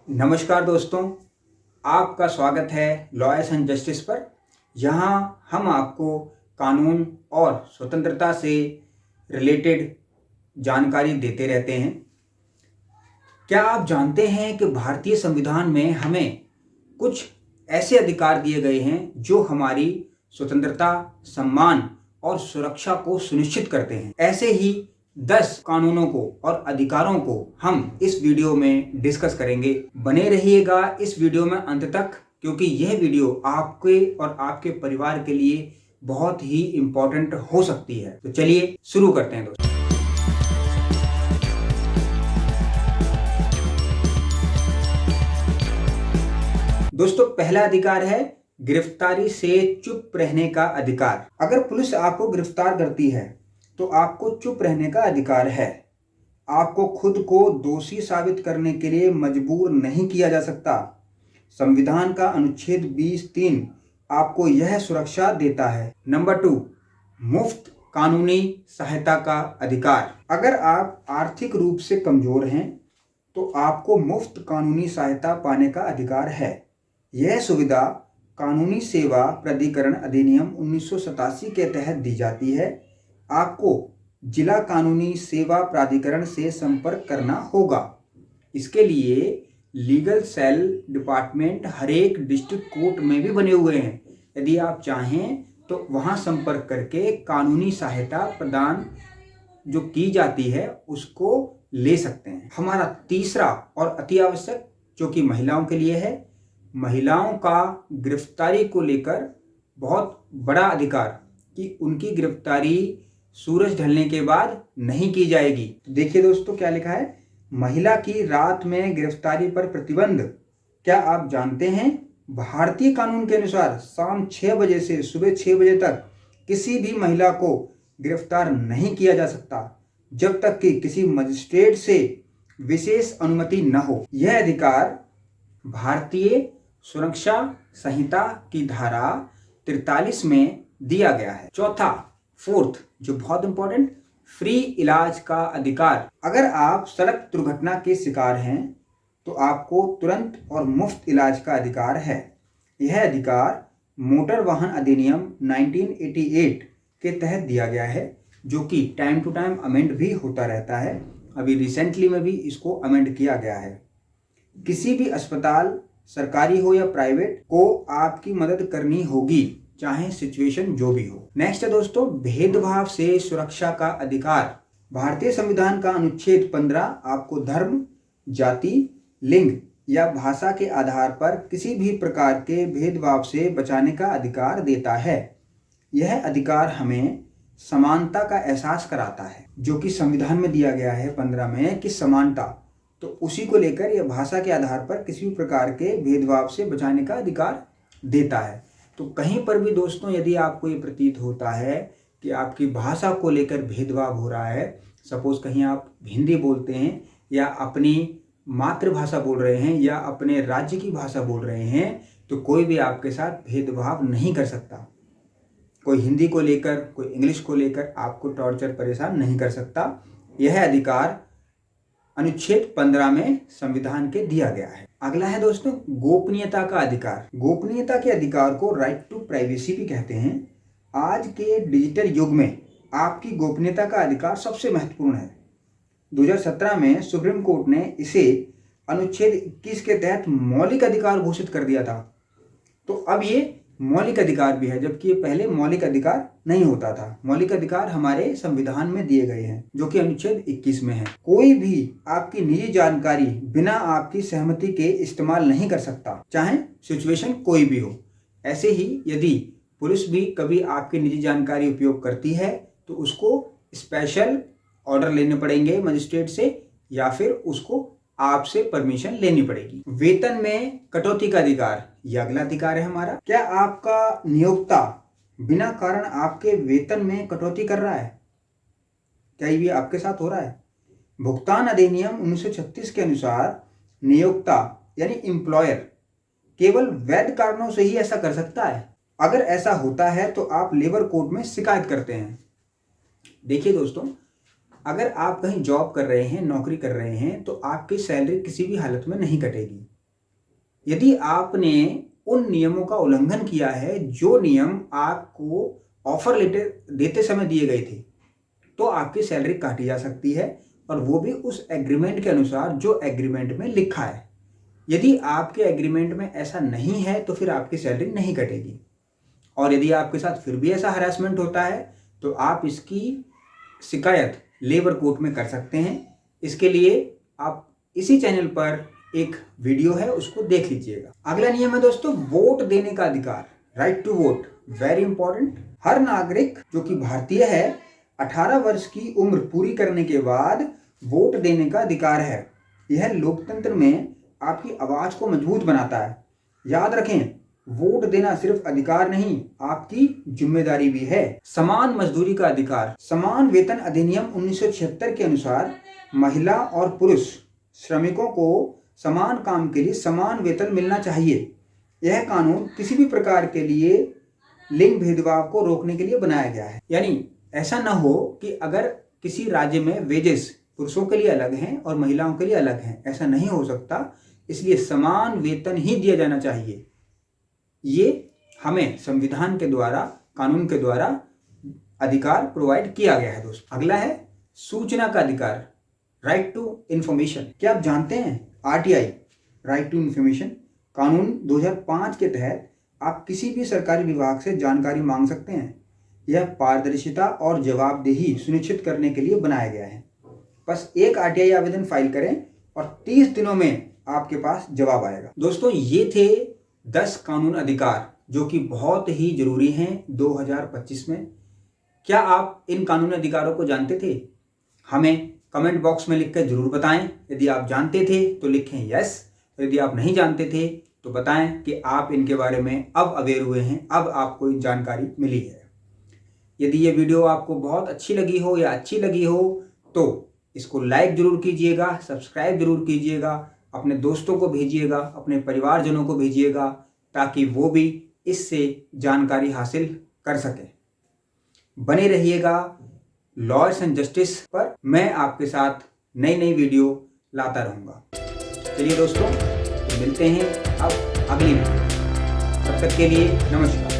नमस्कार दोस्तों, आपका स्वागत है लॉयर्स एंड जस्टिस पर। यहाँ हम आपको कानून और स्वतंत्रता से रिलेटेड जानकारी देते रहते हैं। क्या आप जानते हैं कि भारतीय संविधान में हमें कुछ ऐसे अधिकार दिए गए हैं जो हमारी स्वतंत्रता, सम्मान और सुरक्षा को सुनिश्चित करते हैं। ऐसे ही 10 कानूनों को और अधिकारों को हम इस वीडियो में डिस्कस करेंगे। बने रहिएगा इस वीडियो में अंत तक, क्योंकि यह वीडियो आपके और आपके परिवार के लिए बहुत ही इम्पोर्टेंट हो सकती है। तो चलिए शुरू करते हैं दोस्तों। दोस्तों, पहला अधिकार है गिरफ्तारी से चुप रहने का अधिकार। अगर पुलिस आपको गिरफ्तार करती है तो आपको चुप रहने का अधिकार है। आपको खुद को दोषी साबित करने के लिए मजबूर नहीं किया जा सकता। संविधान का अनुच्छेद 20(3) आपको यह सुरक्षा देता है। नंबर 2, मुफ्त कानूनी सहायता का अधिकार। अगर आप आर्थिक रूप से कमजोर हैं तो आपको मुफ्त कानूनी सहायता पाने का अधिकार है। यह सुविधा कानूनी सेवा प्राधिकरण अधिनियम 1987 के तहत दी जाती है। आपको जिला कानूनी सेवा प्राधिकरण से संपर्क करना होगा। इसके लिए लीगल सेल डिपार्टमेंट हर एक डिस्ट्रिक्ट कोर्ट में भी बने हुए हैं। यदि आप चाहें तो वहां संपर्क करके कानूनी सहायता प्रदान जो की जाती है उसको ले सकते हैं। हमारा तीसरा और अति आवश्यक, जो कि महिलाओं के लिए है, महिलाओं का गिरफ्तारी को लेकर बहुत बड़ा अधिकार कि उनकी गिरफ्तारी सूरज ढलने के बाद नहीं की जाएगी। देखिए दोस्तों, क्या लिखा है, महिला की रात में गिरफ्तारी पर प्रतिबंध। क्या आप जानते हैं, भारतीय कानून के अनुसार शाम 6 बजे से सुबह 6 बजे तक किसी भी महिला को गिरफ्तार नहीं किया जा सकता जब तक कि किसी मजिस्ट्रेट से विशेष अनुमति न हो। यह अधिकार भारतीय सुरक्षा संहिता की धारा 43 में दिया गया है। चौथा, फोर्थ, जो बहुत इंपॉर्टेंट, फ्री इलाज का अधिकार। अगर आप सड़क दुर्घटना के शिकार हैं तो आपको तुरंत और मुफ्त इलाज का अधिकार है। यह अधिकार मोटर वाहन अधिनियम 1988 के तहत दिया गया है, जो कि टाइम टू टाइम अमेंड भी होता रहता है। अभी रिसेंटली में भी इसको अमेंड किया गया है। किसी भी अस्पताल, सरकारी हो या प्राइवेट, को आपकी मदद करनी होगी, चाहे सिचुएशन जो भी हो। नेक्स्ट है दोस्तों, भेदभाव से सुरक्षा का अधिकार। भारतीय संविधान का अनुच्छेद 15 आपको धर्म, जाति, लिंग या भाषा के आधार पर किसी भी प्रकार के भेदभाव से बचाने का अधिकार देता है। यह अधिकार हमें समानता का एहसास कराता है, जो कि संविधान में दिया गया है 15 में कि समानता, तो उसी को लेकर यह भाषा के आधार पर किसी भी प्रकार के भेदभाव से बचाने का अधिकार देता है। तो कहीं पर भी दोस्तों, यदि आपको ये प्रतीत होता है कि आपकी भाषा को लेकर भेदभाव हो रहा है, सपोज कहीं आप हिंदी बोलते हैं या अपनी मातृभाषा बोल रहे हैं या अपने राज्य की भाषा बोल रहे हैं, तो कोई भी आपके साथ भेदभाव नहीं कर सकता। कोई हिंदी को लेकर, कोई इंग्लिश को लेकर आपको टॉर्चर, परेशान नहीं कर सकता। यह अधिकार अनुच्छेद 15 में संविधान के दिया गया है। अगला है दोस्तों, गोपनीयता का अधिकार। गोपनीयता के अधिकार को राइट टू प्राइवेसी भी कहते हैं। आज के डिजिटल युग में आपकी गोपनीयता का अधिकार सबसे महत्वपूर्ण है। 2017 में सुप्रीम कोर्ट ने इसे अनुच्छेद 21 के तहत मौलिक अधिकार घोषित कर दिया था। तो अब ये मौलिक अधिकार भी है, जबकि ये पहले मौलिक अधिकार नहीं होता था। मौलिक अधिकार हमारे संविधान में दिए गए हैं, जो कि अनुच्छेद 21 में है। कोई भी आपकी निजी जानकारी बिना आपकी सहमति के इस्तेमाल नहीं कर सकता, चाहे सिचुएशन कोई भी हो। ऐसे ही यदि पुलिस भी कभी आपकी निजी जानकारी उपयोग करती है तो उसको स्पेशल ऑर्डर लेने पड़ेंगे मजिस्ट्रेट से, या फिर उसको आपसे परमिशन लेनी पड़ेगी। वेतन में कटौती का अधिकार, यह अगला अधिकार है हमारा। क्या आपका नियोक्ता बिना कारण आपके वेतन में कटौती कर रहा है? क्या ये आपके साथ हो रहा है? भुगतान अधिनियम 1936 के अनुसार नियोक्ता यानी एम्प्लॉयर केवल वैध कारणों से ही ऐसा कर सकता है। अगर ऐसा होता है तो आप लेबर कोर्ट में शिकायत करते हैं। देखिए दोस्तों, अगर आप कहीं जॉब कर रहे हैं, नौकरी कर रहे हैं, तो आपकी सैलरी किसी भी हालत में नहीं कटेगी। यदि आपने उन नियमों का उल्लंघन किया है जो नियम आपको ऑफर लेटर देते समय दिए गए थे, तो आपकी सैलरी काटी जा सकती है, और वो भी उस एग्रीमेंट के अनुसार जो एग्रीमेंट में लिखा है। यदि आपके एग्रीमेंट में ऐसा नहीं है तो फिर आपकी सैलरी नहीं कटेगी। और यदि आपके साथ फिर भी ऐसा हरासमेंट होता है तो आप इसकी शिकायत लेबर कोर्ट में कर सकते हैं। इसके लिए आप इसी चैनल पर एक वीडियो है, उसको देख लीजिएगा। अगला नियम है दोस्तों, वोट देने का अधिकार, right to vote, very important. हर नागरिक जो कि भारतीय है 18 वर्ष की उम्र पूरी करने के बाद वोट देने का अधिकार है। यह लोकतंत्र में आपकी आवाज को मजबूत बनाता है। याद रखें, वोट देना सिर्फ अधिकार नहीं, आपकी जिम्मेदारी भी है। समान मजदूरी का अधिकार, समान वेतन अधिनियम 1976 के अनुसार महिला और पुरुष श्रमिकों को समान काम के लिए समान वेतन मिलना चाहिए। यह कानून किसी भी प्रकार के लिए लिंग भेदभाव को रोकने के लिए बनाया गया है। यानी ऐसा ना हो कि अगर किसी राज्य में वेजेस पुरुषों के लिए अलग हैं और महिलाओं के लिए अलग हैं, ऐसा नहीं हो सकता। इसलिए समान वेतन ही दिया जाना चाहिए। ये हमें संविधान के द्वारा, कानून के द्वारा अधिकार प्रोवाइड किया गया है दोस्तों। अगला है सूचना का अधिकार, राइट टू इंफॉर्मेशन। क्या आप जानते हैं आरटीआई, राइट टू इंफॉर्मेशन कानून 2005 के तहत आप किसी भी सरकारी विभाग से जानकारी मांग सकते हैं। यह पारदर्शिता और जवाबदेही सुनिश्चित करने के लिए बनाया गया है। बस एक आरटीआई आवेदन फाइल करें और 30 दिनों में आपके पास जवाब आएगा। दोस्तों, ये थे 10 कानून अधिकार जो कि बहुत ही जरूरी हैं 2025 में। क्या आप इन कानूनी अधिकारों को जानते थे? हमें कमेंट बॉक्स में लिखकर जरूर बताएं। यदि आप जानते थे तो लिखें यस, यदि आप नहीं जानते थे तो बताएं कि आप इनके बारे में अब अवेयर हुए हैं, अब आपको जानकारी मिली है। यदि ये वीडियो आपको बहुत अच्छी लगी हो या अच्छी लगी हो तो इसको लाइक जरूर कीजिएगा, सब्सक्राइब जरूर कीजिएगा, अपने दोस्तों को भेजिएगा, अपने परिवारजनों को भेजिएगा, ताकि वो भी इससे जानकारी हासिल कर सकें। बने रहिएगा लॉयर्स एंड जस्टिस पर, मैं आपके साथ नई नई वीडियो लाता रहूँगा। चलिए दोस्तों, मिलते हैं अब अगली वीडियो। तब तक के लिए नमस्कार।